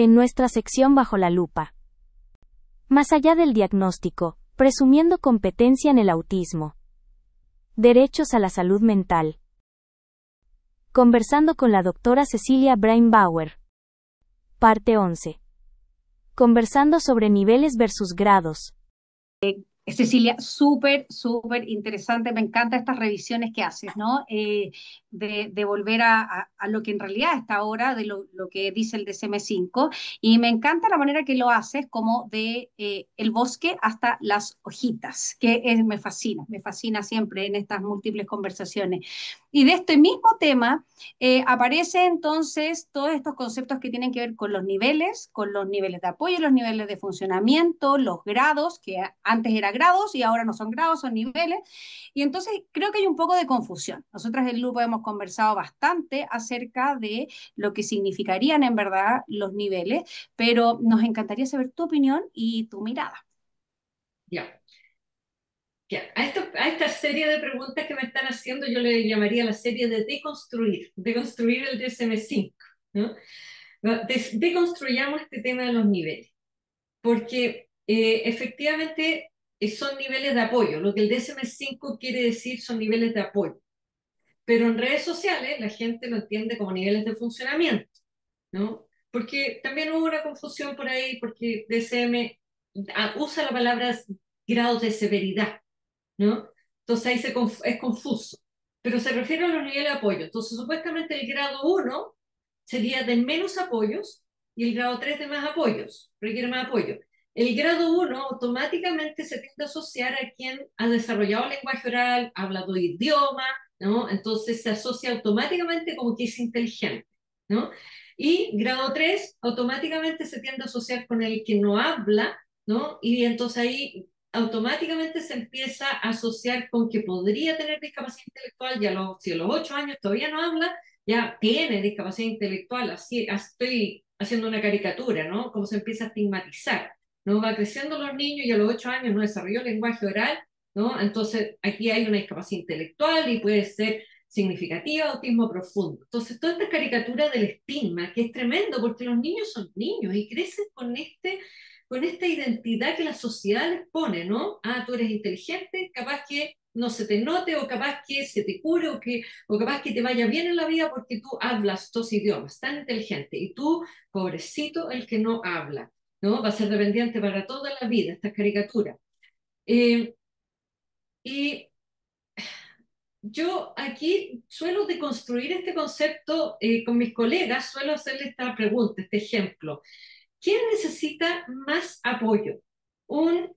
En nuestra sección Bajo la lupa. Más allá del diagnóstico, presumiendo competencia en el autismo. Derechos a la salud mental. Conversando con la doctora Cecilia Brainbauer. Parte 11. Conversando sobre niveles versus grados. Cecilia, súper, súper interesante. Me encantan estas revisiones que haces, ¿no? De volver a lo que en realidad está ahora, de lo que dice el DSM-5. Y me encanta la manera que lo haces, como de el bosque hasta las hojitas, me fascina siempre en estas múltiples conversaciones. Y de este mismo tema aparece entonces todos estos conceptos que tienen que ver con los niveles de apoyo, los niveles de funcionamiento, los grados, que antes eran grados y ahora no son grados, son niveles. Y entonces creo que hay un poco de confusión. Nosotras del grupo hemos conversado bastante acerca de lo que significarían en verdad los niveles, pero nos encantaría saber tu opinión y tu mirada. Ya, ya. A esta serie de preguntas que me están haciendo, yo le llamaría la serie de deconstruir el DSM-5, ¿no? Deconstruyamos este tema de los niveles, porque efectivamente son niveles de apoyo. Lo que el DSM-5 quiere decir son niveles de apoyo, pero en redes sociales la gente lo entiende como niveles de funcionamiento, ¿no? Porque también hubo una confusión por ahí, porque DSM usa la palabra grados de severidad, ¿no? Entonces ahí es confuso, pero se refiere a los niveles de apoyo. Entonces supuestamente el grado 1 sería de menos apoyos y el grado 3 de más apoyos, requiere más apoyo. El grado 1 automáticamente se tiende a asociar a quien ha desarrollado lenguaje oral, habla dos idiomas, ¿no? Entonces se asocia automáticamente como que es inteligente, ¿no? Y grado 3 automáticamente se tiende a asociar con el que no habla, ¿no? Y entonces ahí automáticamente se empieza a asociar con que podría tener discapacidad intelectual, si a los 8 años todavía no habla, ya tiene discapacidad intelectual. Así estoy haciendo una caricatura, ¿no? Como se empieza a estigmatizar, ¿no? Va creciendo los niños y a los 8 años no desarrolló lenguaje oral, ¿no? Entonces aquí hay una discapacidad intelectual y puede ser significativa, autismo profundo. Entonces toda esta caricatura del estigma, que es tremendo porque los niños son niños y crecen con esta identidad que la sociedad les pone, ¿no? Ah, tú eres inteligente, capaz que no se te note, o capaz que se te cure, o capaz que te vaya bien en la vida porque tú hablas dos idiomas, tan inteligente, y tú, pobrecito, el que no habla, ¿no? Va a ser dependiente para toda la vida, esta caricatura. Eh, y yo aquí suelo deconstruir este concepto con mis colegas, suelo hacerle esta pregunta, este ejemplo. ¿Quién necesita más apoyo? Un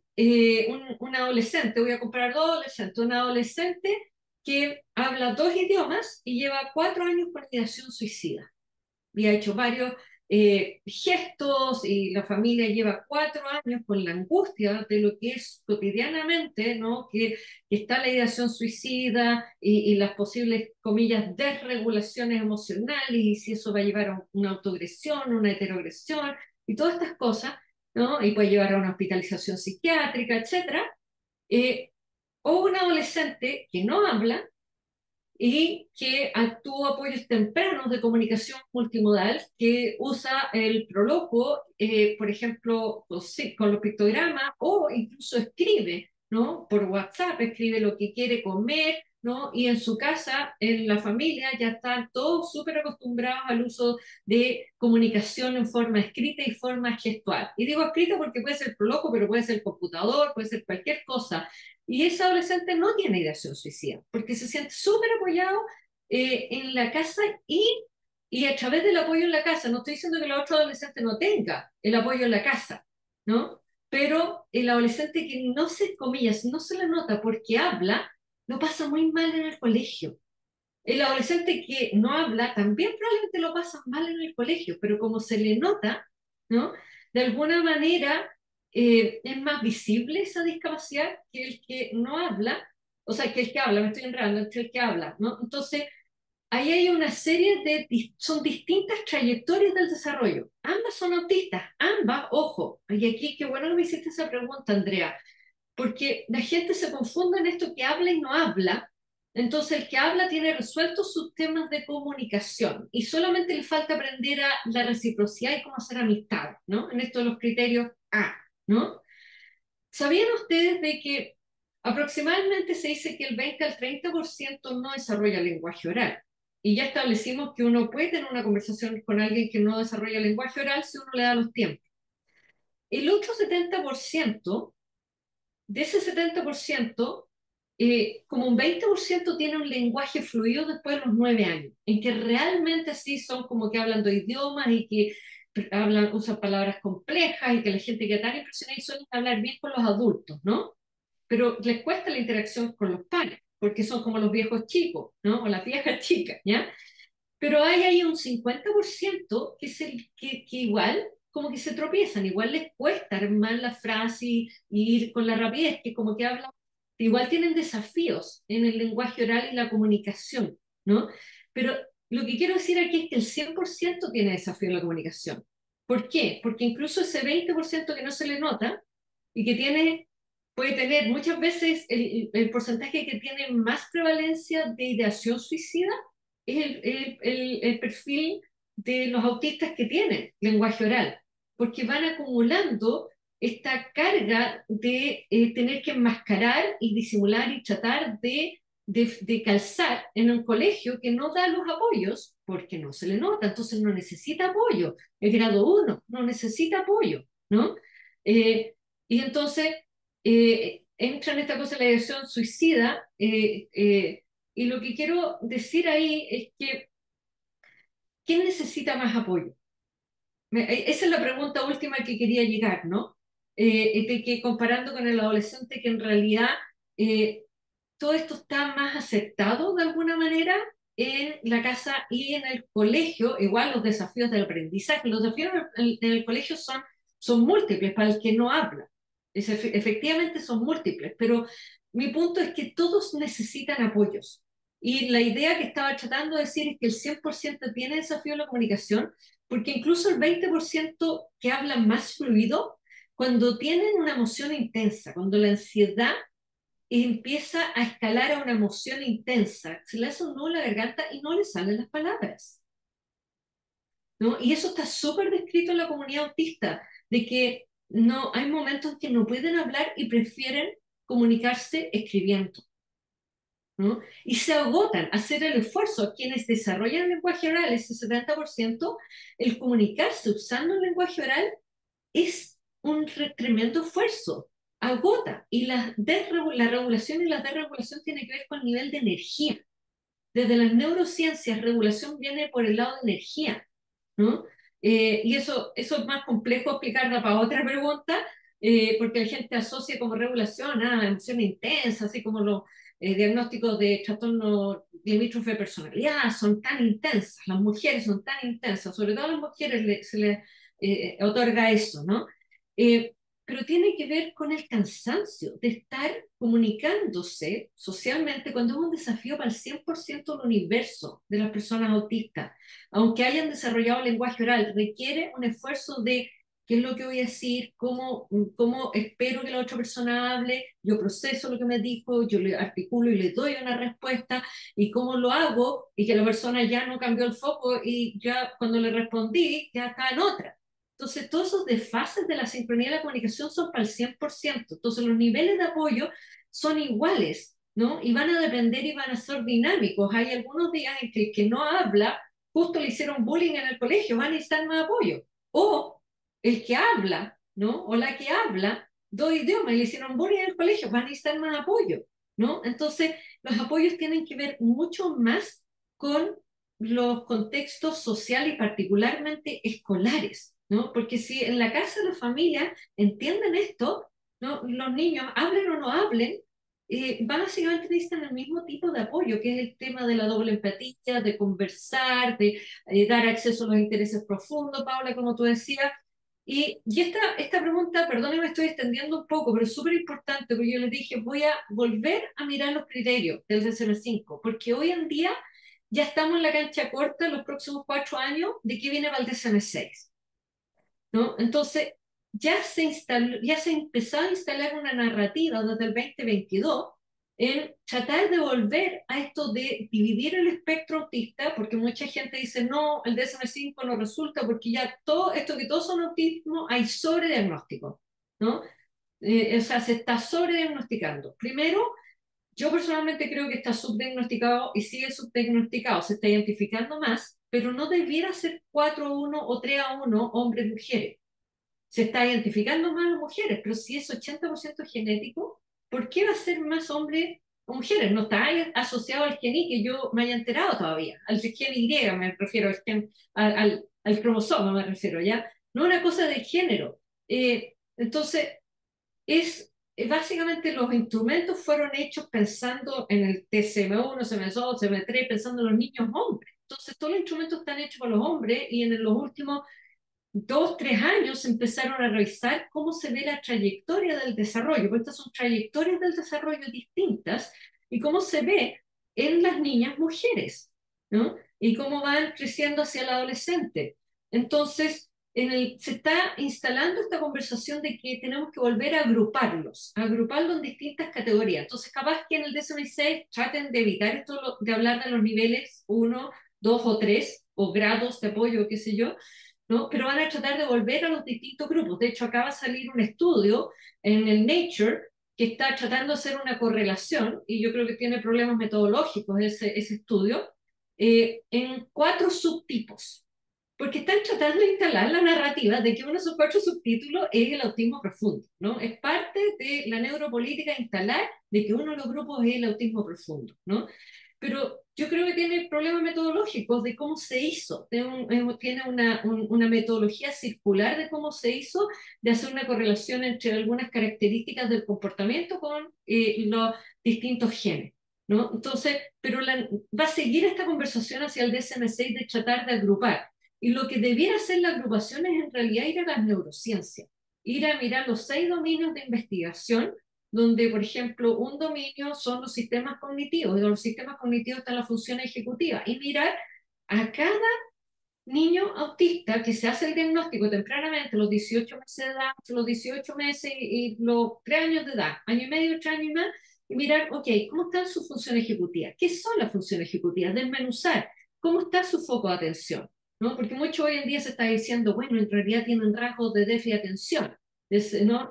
adolescente, voy a comparar dos adolescentes, un adolescente que habla dos idiomas y lleva 4 años con ideación suicida y ha hecho varios gestos y la familia lleva 4 años con la angustia de lo que es cotidianamente, ¿no? Que está la ideación suicida y las posibles, comillas, desregulaciones emocionales y si eso va a llevar a una autoagresión, una heteroagresión y todas estas cosas, ¿no? Y puede llevar a una hospitalización psiquiátrica, etcétera. Eh, o un adolescente que no habla y que actúa apoyos tempranos de comunicación multimodal, que usa el Proloquo, por ejemplo, con los pictogramas, o incluso escribe, ¿no? Por WhatsApp, escribe lo que quiere comer, ¿no? Y en su casa, en la familia, ya están todos súper acostumbrados al uso de comunicación en forma escrita y forma gestual. Y digo escrita porque puede ser Proloquo, pero puede ser computador, puede ser cualquier cosa. Y ese adolescente no tiene ideación suicida, porque se siente súper apoyado en la casa y a través del apoyo en la casa. No estoy diciendo que el otro adolescente no tenga el apoyo en la casa, ¿no? Pero el adolescente que no se, comillas, no se le nota porque habla, lo pasa muy mal en el colegio. El adolescente que no habla también probablemente lo pasa mal en el colegio, pero como se le nota, ¿no? De alguna manera es más visible esa discapacidad que el que no habla, o sea, que el que habla, me estoy enredando, entre el que habla, ¿no? Entonces, ahí hay una serie son distintas trayectorias del desarrollo. Ambas son autistas, ambas, ojo, y aquí qué bueno que me hiciste esa pregunta, Andrea, porque la gente se confunde en esto que habla y no habla, Entonces, el que habla tiene resueltos sus temas de comunicación y solamente le falta aprender a la reciprocidad y cómo hacer amistad, ¿no? En esto de los criterios A, ¿no? ¿Sabían ustedes de que aproximadamente se dice que el 20 al 30% no desarrolla lenguaje oral? Y ya establecimos que uno puede tener una conversación con alguien que no desarrolla lenguaje oral si uno le da los tiempos. El otro 70%, de ese 70%, como un 20% tiene un lenguaje fluido después de los 9 años, en que realmente sí son como que hablan de idiomas y que usan palabras complejas y que la gente queda tan impresionada y suelen hablar bien con los adultos, ¿no? Pero les cuesta la interacción con los padres, porque son como los viejos chicos, ¿no? O las viejas chicas, ¿ya? Pero hay ahí un 50% que, que igual como que se tropiezan, igual les cuesta armar la frase y ir con la rapidez, que como que hablan, igual tienen desafíos en el lenguaje oral y la comunicación, ¿no? Pero lo que quiero decir aquí es que el 100% tiene desafío en la comunicación. ¿Por qué? Porque incluso ese 20% que no se le nota y que tiene, puede tener muchas veces el porcentaje que tiene más prevalencia de ideación suicida es el perfil de los autistas que tienen lenguaje oral, porque van acumulando esta carga de tener que enmascarar y disimular y tratar de calzar en un colegio que no da los apoyos porque no se le nota, entonces no necesita apoyo. El grado 1 no necesita apoyo, ¿no? Y entonces entra en esta cosa de la ideación suicida. Y lo que quiero decir ahí es que, ¿quién necesita más apoyo? Esa es la pregunta última que quería llegar, ¿no? De que comparando con el adolescente, que en realidad todo esto está más aceptado de alguna manera en la casa y en el colegio, igual los desafíos del aprendizaje, los desafíos en el colegio son múltiples para el que no habla. Efectivamente son múltiples, pero mi punto es que todos necesitan apoyos. Y la idea que estaba tratando de decir es que el 100% tiene desafío en la comunicación, porque incluso el 20% que hablan más fluido, cuando tienen una emoción intensa, cuando la ansiedad empieza a escalar a una emoción intensa, se le hace un nudo en la garganta y no le salen las palabras, ¿no? Y eso está súper descrito en la comunidad autista, de que no, hay momentos en que no pueden hablar y prefieren comunicarse escribiendo, ¿no? Y se agotan a hacer el esfuerzo. Quienes desarrollan el lenguaje oral, ese 70%, el comunicarse usando el lenguaje oral es un tremendo esfuerzo, agota. Y la regulación y la desregulación tiene que ver con el nivel de energía. Desde las neurociencias, regulación viene por el lado de energía, ¿no? Y eso es más complejo explicarla para otra pregunta, porque la gente asocia como regulación a emoción intensa, así como los diagnósticos de trastorno limítrofe de personalidad, son tan intensas, las mujeres son tan intensas, sobre todo a las mujeres se les otorga eso, ¿no? Eh, pero tiene que ver con el cansancio de estar comunicándose socialmente cuando es un desafío para el 100% del universo de las personas autistas. Aunque hayan desarrollado lenguaje oral, requiere un esfuerzo de qué es lo que voy a decir, cómo espero que la otra persona hable, yo proceso lo que me dijo, yo le articulo y le doy una respuesta, y cómo lo hago, y que la persona ya no cambió el foco y ya cuando le respondí ya está en otra. Entonces, todos esos desfases de la sincronía de la comunicación son para el 100%. Entonces, los niveles de apoyo son iguales, ¿no? Y van a depender y van a ser dinámicos. Hay algunos días en que el que no habla, justo le hicieron bullying en el colegio, van a necesitar más apoyo. O el que habla, ¿no? O la que habla dos idiomas y le hicieron bullying en el colegio, van a necesitar más apoyo, ¿no? Entonces, los apoyos tienen que ver mucho más con los contextos sociales y particularmente escolares, ¿no? Porque si en la casa de la familia entienden esto, ¿no? Los niños, hablen o no hablen, básicamente necesitan el mismo tipo de apoyo, que es el tema de la doble empatía, de conversar, de dar acceso a los intereses profundos, Paula, como tú decías. Y esta pregunta, perdón, me estoy extendiendo un poco, pero es súper importante, porque yo les dije, voy a volver a mirar los criterios del DSM-5, porque hoy en día ya estamos en la cancha corta en los próximos 4 años de qué viene para el DSM-6, ¿no? Entonces, ya se empezó a instalar una narrativa desde el 2022 en tratar de volver a esto de dividir el espectro autista, porque mucha gente dice, no, el DSM-5 no resulta, porque ya todo esto que todos son autismo, hay sobrediagnóstico, ¿no? O sea, se está sobrediagnosticando. Primero, yo personalmente creo que está subdiagnosticado y sigue subdiagnosticado, se está identificando más, pero no debiera ser 4-1 o 3-1 hombres-mujeres. Se está identificando más a mujeres, pero si es 80% genético, ¿por qué va a ser más hombres o mujeres? No está asociado al gen Y que yo me haya enterado todavía, al gen Y me refiero, al cromosoma me refiero, ¿ya? No una cosa de género. Entonces, básicamente los instrumentos fueron hechos pensando en el TCM1, TCM2, TCM3, pensando en los niños hombres. Entonces, todos los instrumentos están hechos para los hombres y en los últimos 2, 3 años empezaron a revisar cómo se ve la trayectoria del desarrollo, porque estas son trayectorias del desarrollo distintas y cómo se ve en las niñas mujeres, ¿no? Y cómo van creciendo hacia el adolescente. Entonces, se está instalando esta conversación de que tenemos que volver a agruparlos en distintas categorías. Entonces, capaz que en el DSM-6 traten de evitar esto de hablar de los niveles 1, 2 o 3, o grados de apoyo, qué sé yo, ¿no? Pero van a tratar de volver a los distintos grupos. De hecho, acaba de salir un estudio en el Nature que está tratando de hacer una correlación, y yo creo que tiene problemas metodológicos ese estudio, en 4 subtipos. Porque están tratando de instalar la narrativa de que uno de esos 4 subtítulos es el autismo profundo, ¿no? Es parte de la neuropolítica instalar de que uno de los grupos es el autismo profundo, ¿no? Pero yo creo que tiene problemas metodológicos de cómo se hizo, tiene una metodología circular de cómo se hizo, de hacer una correlación entre algunas características del comportamiento con los distintos genes, ¿no? Entonces, pero va a seguir esta conversación hacia el DSM-6 de tratar de agrupar. Y lo que debiera hacer la agrupación es en realidad ir a las neurociencias, ir a mirar los 6 dominios de investigación donde, por ejemplo, un dominio son los sistemas cognitivos, y en los sistemas cognitivos está la función ejecutiva, y mirar a cada niño autista que se hace el diagnóstico tempranamente, los 18 meses de edad, los 18 meses y los 3 años de edad, año y medio, 3 años y más, y mirar, ok, ¿cómo está su función ejecutiva? ¿Qué son las funciones ejecutivas? Desmenuzar, ¿cómo está su foco de atención? ¿No? Porque mucho hoy en día se está diciendo, bueno, en realidad tienen rasgos de déficit de atención, ¿no?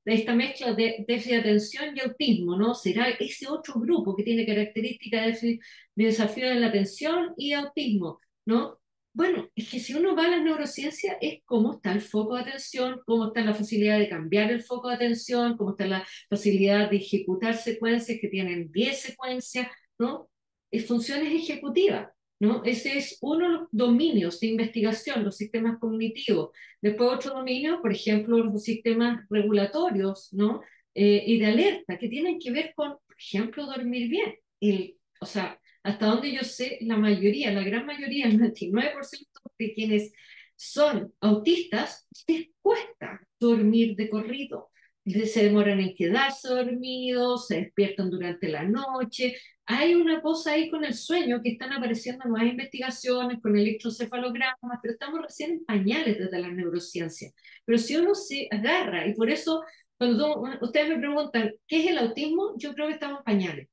Esta mezcla de déficit de atención y autismo, ¿no? Será ese otro grupo que tiene características de desafío en la atención y autismo, ¿no? Bueno, es que si uno va a las neurociencias es cómo está el foco de atención, cómo está la facilidad de cambiar el foco de atención, cómo está la facilidad de ejecutar secuencias que tienen 10 secuencias, ¿no? Es funciones ejecutivas, ¿no? Ese es uno de los dominios de investigación, los sistemas cognitivos. Después otro dominio, por ejemplo, los sistemas regulatorios, ¿no? Y de alerta, que tienen que ver con, por ejemplo, dormir bien. O sea, hasta donde yo sé, la mayoría, la gran mayoría, el 99% de quienes son autistas, les cuesta dormir de corrido. Se demoran en quedarse dormidos, se despiertan durante la noche. Hay una cosa ahí con el sueño que están apareciendo nuevas investigaciones con electrocefalogramas, pero estamos recién en pañales desde la neurociencia. Pero si uno se agarra, y por eso cuando ustedes me preguntan, ¿qué es el autismo? Yo creo que estamos en pañales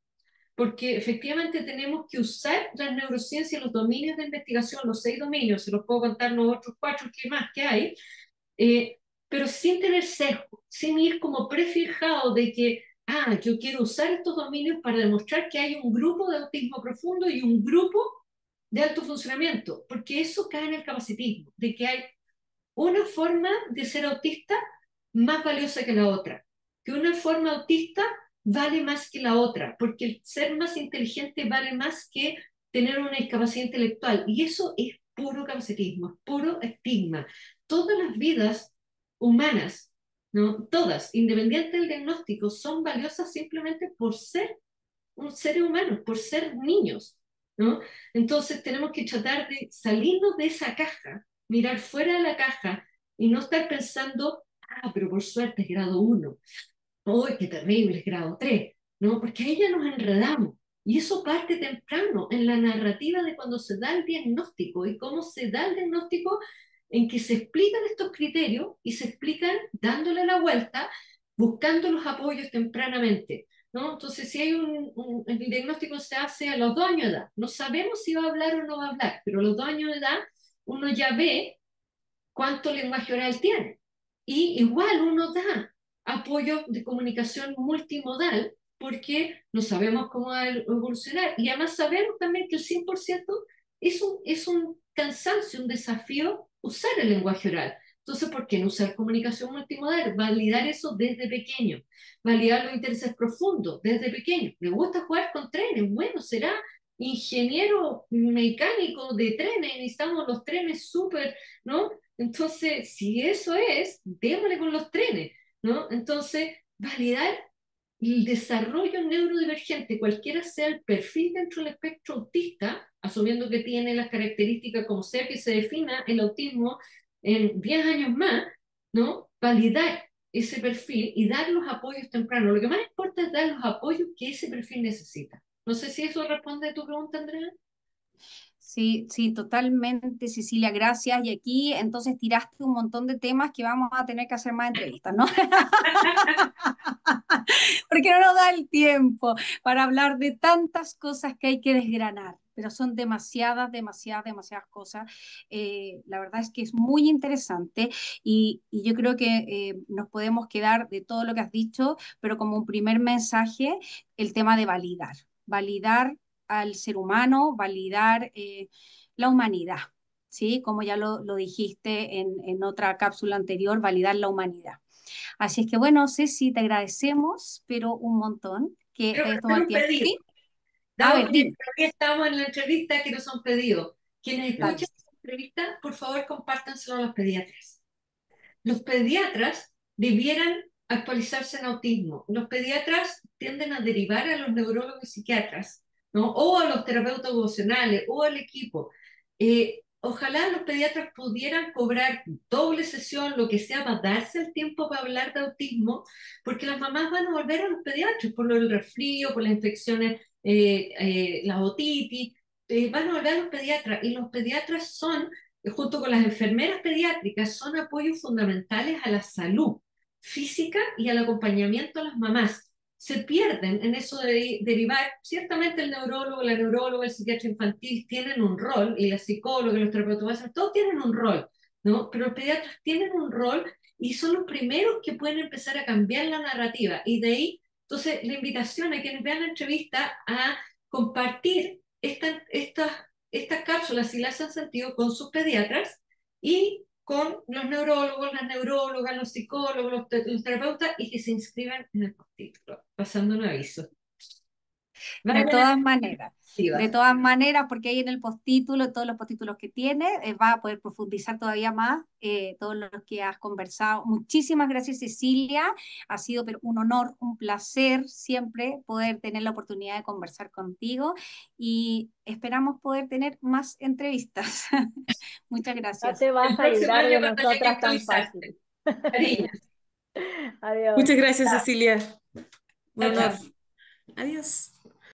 porque efectivamente tenemos que usar las neurociencias, los dominios de investigación, los 6 dominios, se los puedo contar los otros 4 que más que hay, eh, pero sin tener sesgo, sin ir como prefijado de que, yo quiero usar estos dominios para demostrar que hay un grupo de autismo profundo y un grupo de alto funcionamiento, porque eso cae en el capacitismo, de que hay una forma de ser autista más valiosa que la otra, que una forma autista vale más que la otra, porque el ser más inteligente vale más que tener una discapacidad intelectual, y eso es puro capacitismo, es puro estigma. Todas las vidas humanas, ¿no? Todas, independiente del diagnóstico, son valiosas simplemente por ser un seres humanos, por ser niños, ¿no? Entonces tenemos que tratar de salirnos de esa caja, mirar fuera de la caja y no estar pensando, pero por suerte es grado 1, ¡uy, qué terrible es grado 3! ¿No? Porque ahí ya nos enredamos. Y eso parte temprano en la narrativa de cuando se da el diagnóstico y cómo se da el diagnóstico en que se explican estos criterios y se explican dándole la vuelta, buscando los apoyos tempranamente. ¿no? Entonces, si hay el diagnóstico se hace a los 2 años de edad, no sabemos si va a hablar o no va a hablar, pero a los 2 años de edad uno ya ve cuánto lenguaje oral tiene. Y igual uno da apoyo de comunicación multimodal porque no sabemos cómo va a evolucionar. Y además sabemos también que el 100% es un cansancio, un desafío usar el lenguaje oral. Entonces, ¿por qué no usar comunicación multimodal? Validar eso desde pequeño, validar los intereses profundos desde pequeño. ¿Le gusta jugar con trenes? Bueno, será ingeniero mecánico de trenes, necesitamos los trenes súper, ¿no? Entonces, si eso es, démosle con los trenes, ¿no? Entonces, validar el desarrollo neurodivergente, cualquiera sea el perfil dentro del espectro autista, asumiendo que tiene las características como sea que se defina el autismo en 10 años más, ¿no? Validar ese perfil y dar los apoyos tempranos. Lo que más importa es dar los apoyos que ese perfil necesita. No sé si eso responde a tu pregunta, Andrea. Sí, sí, totalmente, Cecilia, gracias. Y aquí entonces tiraste un montón de temas que vamos a tener que hacer más entrevistas, ¿no? Porque no nos da el tiempo para hablar de tantas cosas que hay que desgranar, pero son demasiadas, demasiadas, demasiadas cosas. La verdad es que es muy interesante y yo creo que nos podemos quedar de todo lo que has dicho, pero como un primer mensaje, el tema de validar, validar al ser humano, validar la humanidad. ¿Sí? Como ya lo dijiste en otra cápsula anterior, validar la humanidad. Así es que bueno, Ceci, te agradecemos, pero un montón que Quiero te hayas hacer tomado el un tiempo. pedido. Sí, a Dado ver, que dime. todavía estamos en la entrevista, que no son pedidos. Quienes Dale. escuchan esta entrevista, por favor, compártanselo a los pediatras. Los pediatras debieran actualizarse en autismo. Los pediatras tienden a derivar a los neurólogos y psiquiatras, ¿no? O a los terapeutas ocupacionales, o al equipo. Ojalá los pediatras pudieran cobrar doble sesión, lo que sea, para darse el tiempo para hablar de autismo, porque las mamás van a volver a los pediatras por lo del resfrío, por las infecciones, la otitis, van a volver a los pediatras, y los pediatras son junto con las enfermeras pediátricas, son apoyos fundamentales a la salud física y al acompañamiento a las mamás. Se pierden en eso de derivar, ciertamente el neurólogo, la neuróloga, el psiquiatra infantil tienen un rol, y la psicóloga, los terapeutas, todos tienen un rol, ¿no? Pero los pediatras tienen un rol y son los primeros que pueden empezar a cambiar la narrativa. Y de ahí, entonces, la invitación a quienes vean la entrevista a compartir estas cápsulas, si las han sentido, con sus pediatras y con los neurólogos, las neurólogas, los psicólogos, los terapeutas, y que se inscriban en el postítulo, pasando un aviso. De Vayan a todas maneras, de activas. todas maneras, porque ahí en el postítulo, todos los postítulos que tiene, va a poder profundizar todavía más todos los que has conversado. Muchísimas gracias, Cecilia. Ha sido pero, un honor, un placer siempre poder tener la oportunidad de conversar contigo y esperamos poder tener más entrevistas. Muchas No gracias. te El vas a próximo librar año de cuando haya que nosotras tan actualizarte. fácil. Cariño. Adiós. Muchas gracias, Cecilia. Un Chao, honor. chao. Adiós.